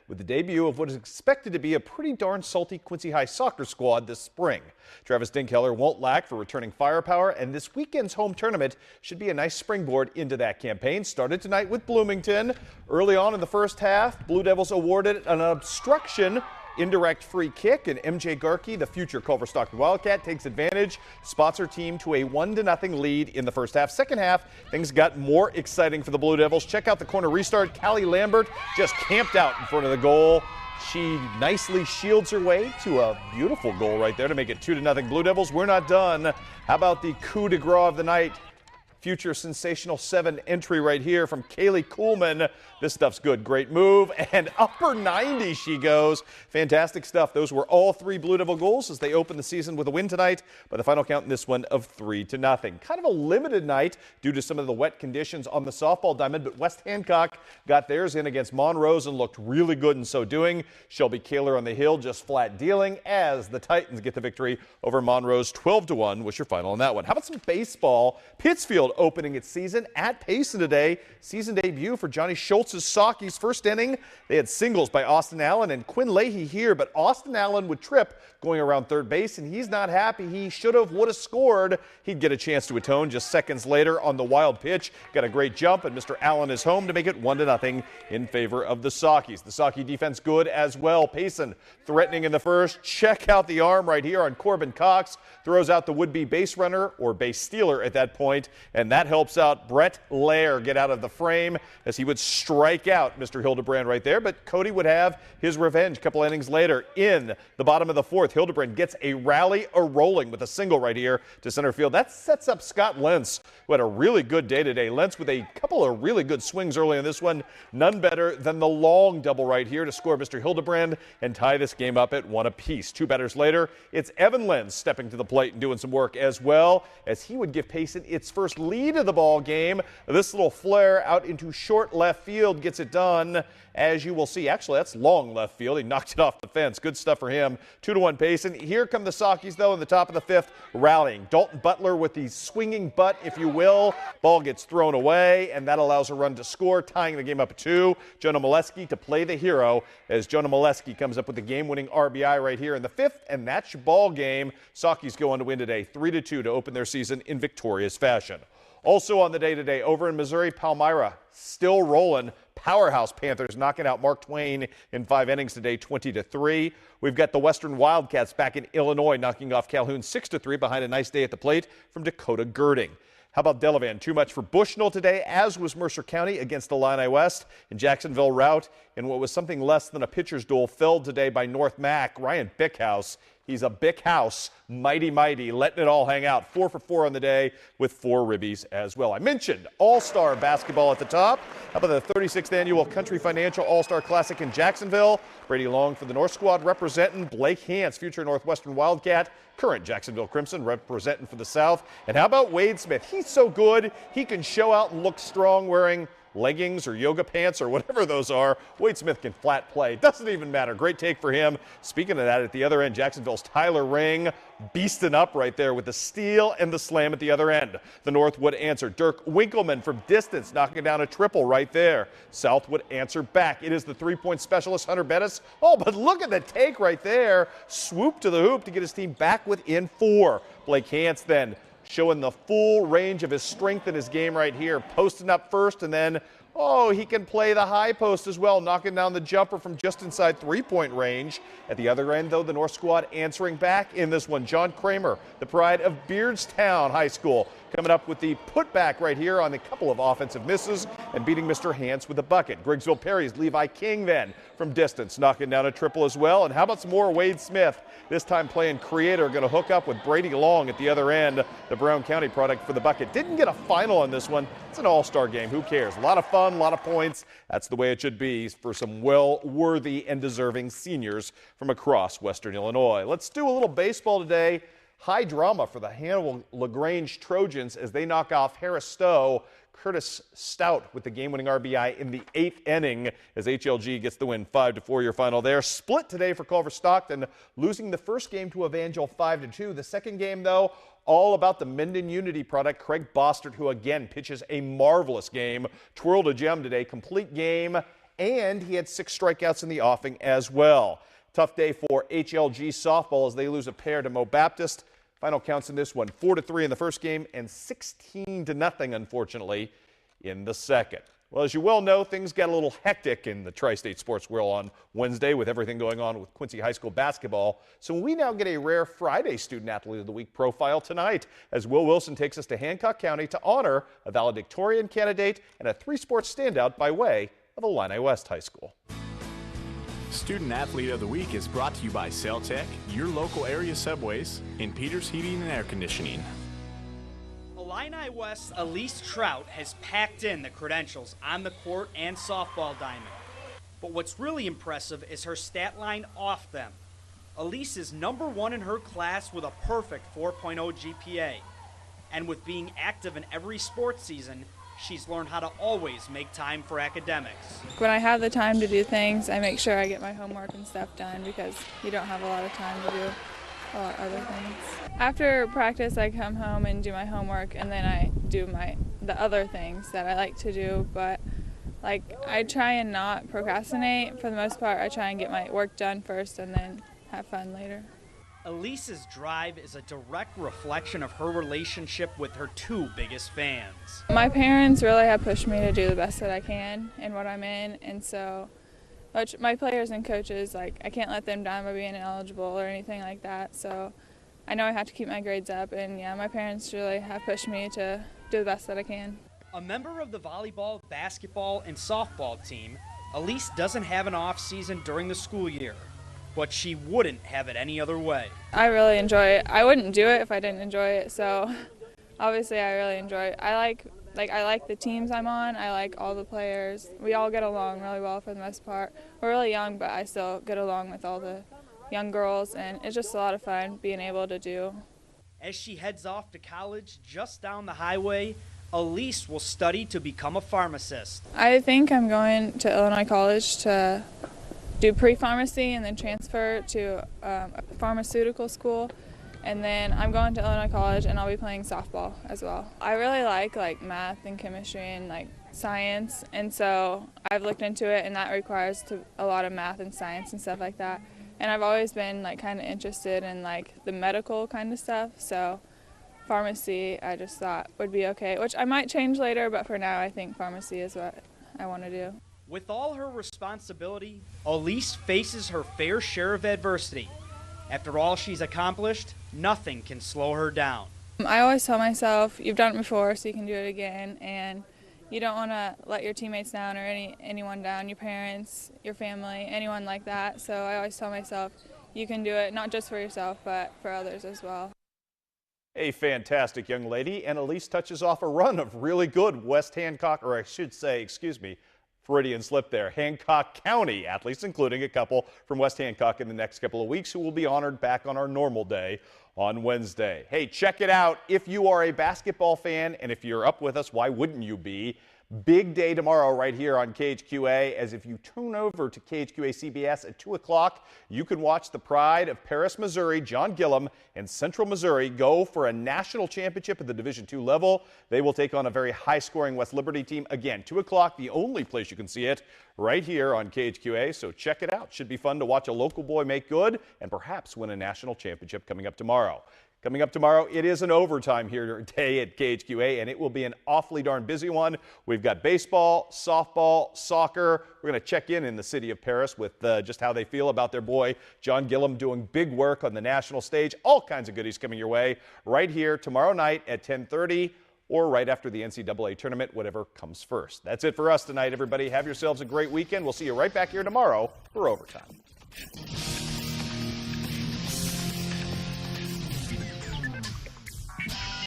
with the debut of what is expected to be a pretty darn salty Quincy High soccer squad this spring. Travis Dinkheller won't lack for returning firepower, and this weekend's home tournament should be a nice springboard into that campaign. Started tonight with Bloomington. Early on in the first half, Blue Devils awarded an obstruction indirect free kick, and MJ Garkey, the future Culver Stockton Wildcat, takes advantage, spots her team to a 1-0 lead in the first half. Second half, things got more exciting for the Blue Devils. Check out the corner restart. Callie Lambert just camped out in front of the goal. She nicely shields her way to a beautiful goal right there to make it 2-0 Blue Devils. We're not done. How about the coup de grace of the night? Future sensational 7 entry right here from Kaylee Kuhlman. This stuff's good. Great move. And upper 90 she goes. Fantastic stuff. Those were all 3 Blue Devil goals as they open the season with a win tonight. By the final count in this one of 3-0. Kind of a limited night due to some of the wet conditions on the softball diamond, but West Hancock got theirs in against Monrose and looked really good in so doing. Shelby Kaler on the hill just flat dealing as the Titans get the victory over Monrose. 12-1 was your final on that one. How about some baseball? Pittsfield opening its season at Payson today. Season debut for Johnny Schultz's Sockies. First inning, they had singles by Austin Allen and Quinn Leahy here, but Austin Allen would trip going around third base, and he's not happy. He should have, would have scored. He'd get a chance to atone just seconds later on the wild pitch. Got a great jump, and Mr. Allen is home to make it 1-0 in favor of the Sockies. The Socky defense good as well. Payson threatening in the first. Check out the arm right here on Corbin Cox. Throws out the would-be base runner or base stealer at that point, and that helps out Brett Lair get out of the frame as he would strike out Mr. Hildebrand right there. But Cody would have his revenge a couple innings later. In the bottom of the fourth, Hildebrand gets a rally a-rolling with a single right here to center field. That sets up Scott Lentz, who had a really good day today. Lentz with a couple of really good swings early in this one. None better than the long double right here to score Mr. Hildebrand and tie this game up at 1 apiece. 2 batters later, it's Evan Lentz stepping to the plate and doing some work as well, as he would give Payson its first lead of the ball game. This little flare out into short left field gets it done, as you will see. Actually, that's long left field. He knocked it off the fence. Good stuff for him. 2-1 Payson. Here come the Sockies, though, in the top of the 5th, rallying. Dalton Butler with the swinging butt, if you will. Ball gets thrown away, and that allows a run to score, tying the game up at 2. Jonah Molesky to play the hero, as Jonah Molesky comes up with the game-winning RBI right here in the 5th, and that's your ball game. Sockies go on to win today 3-2 to open their season in victorious fashion. Also on the day today, over in Missouri, Palmyra still rolling. Powerhouse Panthers knocking out Mark Twain in 5 innings today, 20-3. We've got the Western Wildcats back in Illinois knocking off Calhoun 6-3 behind a nice day at the plate from Dakota Gerding. How about Delavan? Too much for Bushnell today, as was Mercer County against Illini West. In Jacksonville, Routt, in what was something less than a pitcher's duel, felled today by North Mac. Ryan Bickhaus, he's a Bickhaus, mighty, letting it all hang out. 4 for 4 on the day with 4 ribbies as well. I mentioned All-Star basketball at the top. How about the 36th Annual Country Financial All-Star Classic in Jacksonville? Brady Long for the North Squad representing. Blake Hance, future Northwestern Wildcat, current Jacksonville Crimson, representing for the South. And how about Wade Smith? He's so good, he can show out and look strong wearing leggings or yoga pants or whatever those are. Wade Smith can flat play. Doesn't even matter. Great take for him. Speaking of that, at the other end, Jacksonville's Tyler Ring beasting up right there with the steal and the slam at the other end. The North would answer. Dirk Winkleman from distance knocking down a triple right there. South would answer back. It is the 3-point specialist, Hunter Bettis. Oh, but look at the take right there. Swoop to the hoop to get his team back within 4. Blake Hance then showing the full range of his strength in his game right here. Posting up first, and then, oh, he can play the high post as well, knocking down the jumper from just inside 3-point range. At the other end, though, the North Squad answering back in this one. John Kramer, the pride of Beardstown High School, coming up with the putback right here on a couple of offensive misses and beating Mr. Hance with a bucket. Griggsville Perry's Levi King then from distance, knocking down a triple as well. And how about some more Wade Smith? This time playing creator, going to hook up with Brady Long at the other end, the Brown County product for the bucket. Didn't get a final on this one. It's an all-star game. Who cares? A lot of fun, a lot of points. That's the way it should be for some well-worthy and deserving seniors from across Western Illinois. Let's do a little baseball today. High drama for the Hannibal LaGrange Trojans as they knock off Harris Stowe. Curtis Stout with the game-winning RBI in the 8th inning as HLG gets the win. 5-4 your final there. Split today for Culver Stockton, losing the first game to Evangel 5-2. The second game, though, all about the Minden Unity product. Craig Bostert, who again pitches a marvelous game, twirled a gem today. Complete game, and he had 6 strikeouts in the offing as well. Tough day for HLG softball as they lose a pair to Mo Baptist. Final counts in this one, 4-3 in the first game and 16-0, unfortunately, in the second. Well, as you well know, things got a little hectic in the Tri-State sports world on Wednesday with everything going on with Quincy High School basketball. So we now get a rare Friday Student Athlete of the Week profile tonight as Will Wilson takes us to Hancock County to honor a valedictorian candidate and a 3-sports standout by way of Illini West High School. Student Athlete of the Week is brought to you by Sailtech, your local area Subways, and Peters Heating and Air Conditioning. Illini West's Elise Routt has packed in the credentials on the court and softball diamond. But what's really impressive is her stat line off them. Elise is #1 in her class with a perfect 4.0 GPA. And with being active in every sports season, she's learned how to always make time for academics. When I have the time to do things, I make sure I get my homework and stuff done because you don't have a lot of time to do a lot of other things. After practice, I come home and do my homework, and then I do the other things that I like to do. But I try and not procrastinate for the most part. I try and get my work done first and then have fun later. Elise's drive is a direct reflection of her relationship with her 2 biggest fans. My parents really have pushed me to do the best that I can in what I'm in, and so my players and coaches, I can't let them down by being ineligible or anything like that. So I know I have to keep my grades up, and yeah, my parents really have pushed me to do the best that I can. A member of the volleyball, basketball, and softball team, Elise doesn't have an off season during the school year, but she wouldn't have it any other way. I really enjoy it. I wouldn't do it if I didn't enjoy it, so obviously I really enjoy it. I like the teams I'm on. I like all the players. We all get along really well for the most part. We're really young, but I still get along with all the young girls, and it's just a lot of fun being able to do. As she heads off to college just down the highway, Elise will study to become a pharmacist. I think I'm going to Illinois College to do pre-pharmacy and then transfer to a pharmaceutical school. And then I'm going to Illinois College and I'll be playing softball as well. I really like math and chemistry and science, and so I've looked into it, and that requires a lot of math and science and stuff like that. And I've always been kind of interested in the medical kind of stuff, so pharmacy I just thought would be okay, which I might change later, but for now I think pharmacy is what I want to do. With all her responsibility, Elise faces her fair share of adversity. After all she's accomplished, nothing can slow her down. I always tell myself, you've done it before, so you can do it again, and you don't want to let your teammates down or anyone down, your parents, your family, anyone like that. So I always tell myself, you can do it, not just for yourself, but for others as well. A fantastic young lady, and Elise touches off a run of really good West Hancock, or I should say, excuse me, Freudian slip there, Hancock County athletes, including a couple from West Hancock in the next couple of weeks who will be honored back on our normal day on Wednesday. Hey, check it out. If you are a basketball fan, and if you're up with us, why wouldn't you be? Big day tomorrow right here on KHQA, as if you tune over to KHQA CBS at 2 o'clock, you can watch the pride of Paris, Missouri, John Gillum, and Central Missouri go for a national championship at the Division II level. They will take on a very high-scoring West Liberty team. Again, 2 o'clock, the only place you can see it, right here on KHQA, so check it out. Should be fun to watch a local boy make good and perhaps win a national championship coming up tomorrow. Coming up tomorrow, it is an overtime here today at KHQA, and it will be an awfully darn busy one. We've got baseball, softball, soccer. We're going to check in the city of Paris with just how they feel about their boy, John Gillum, doing big work on the national stage. All kinds of goodies coming your way right here tomorrow night at 10:30 or right after the NCAA tournament, whatever comes first. That's it for us tonight, everybody. Have yourselves a great weekend. We'll see you right back here tomorrow for overtime.